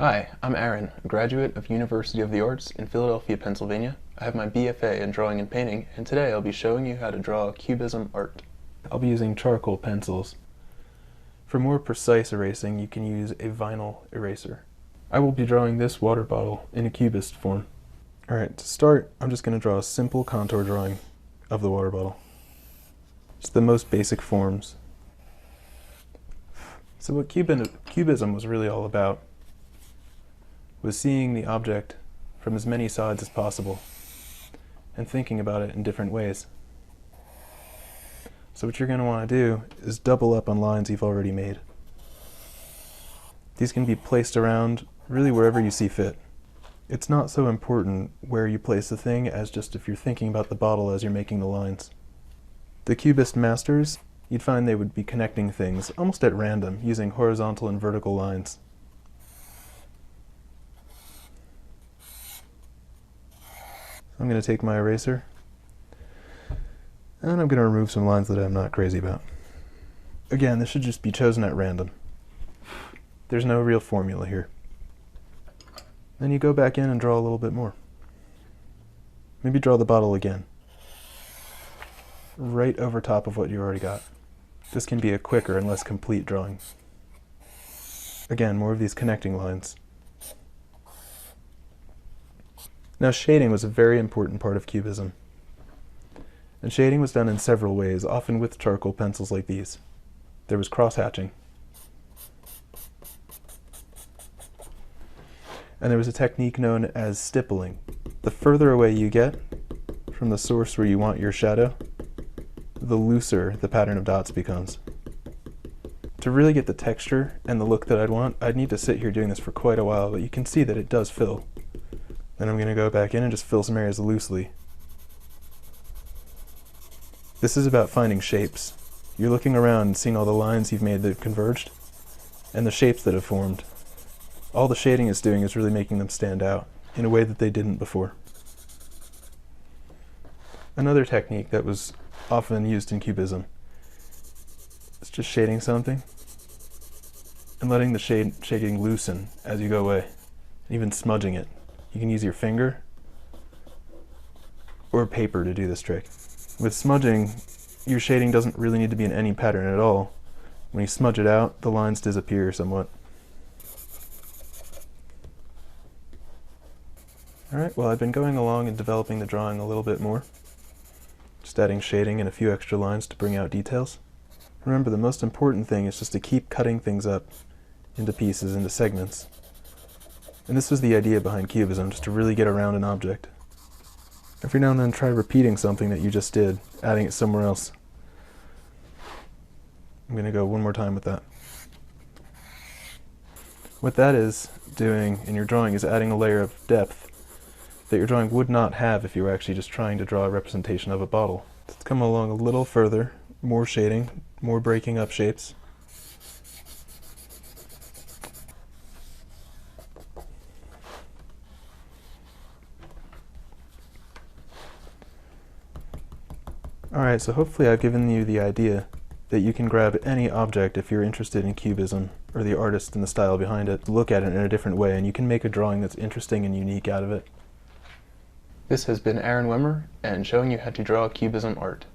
Hi, I'm Aaron, a graduate of University of the Arts in Philadelphia, Pennsylvania. I have my BFA in Drawing and Painting, and today I'll be showing you how to draw Cubism art. I'll be using charcoal pencils. For more precise erasing, you can use a vinyl eraser. I will be drawing this water bottle in a cubist form. Alright, to start, I'm just going to draw a simple contour drawing of the water bottle. Just the most basic forms. So what Cubism was really all about was seeing the object from as many sides as possible and thinking about it in different ways. So what you're going to want to do is double up on lines you've already made. These can be placed around really wherever you see fit. It's not so important where you place the thing as just if you're thinking about the bottle as you're making the lines. The Cubist masters, you'd find they would be connecting things almost at random using horizontal and vertical lines. I'm going to take my eraser and I'm going to remove some lines that I'm not crazy about. Again, this should just be chosen at random. There's no real formula here. Then you go back in and draw a little bit more. Maybe draw the bottle again, right over top of what you already got. This can be a quicker and less complete drawing. Again, more of these connecting lines. Now, shading was a very important part of Cubism. And shading was done in several ways, often with charcoal pencils like these. There was cross-hatching. And there was a technique known as stippling. The further away you get from the source where you want your shadow, the looser the pattern of dots becomes. To really get the texture and the look that I'd want, I'd need to sit here doing this for quite a while, but you can see that it does fill. Then I'm going to go back in and just fill some areas loosely. This is about finding shapes. You're looking around and seeing all the lines you've made that have converged, and the shapes that have formed. All the shading is doing is really making them stand out in a way that they didn't before. Another technique that was often used in Cubism is just shading something and letting the shading loosen as you go away, and even smudging it. You can use your finger or paper to do this trick. With smudging, your shading doesn't really need to be in any pattern at all. When you smudge it out, the lines disappear somewhat. Alright, well, I've been going along and developing the drawing a little bit more. Just adding shading and a few extra lines to bring out details. Remember, the most important thing is just to keep cutting things up into pieces, into segments. And this was the idea behind Cubism, just to really get around an object. Every now and then try repeating something that you just did, adding it somewhere else. I'm going to go one more time with that. What that is doing in your drawing is adding a layer of depth that your drawing would not have if you were actually just trying to draw a representation of a bottle. Let's come along a little further, more shading, more breaking up shapes. Alright, so hopefully I've given you the idea that you can grab any object if you're interested in Cubism, or the artist and the style behind it, look at it in a different way, and you can make a drawing that's interesting and unique out of it. This has been Aaron Wimmer, and showing you how to draw Cubism art.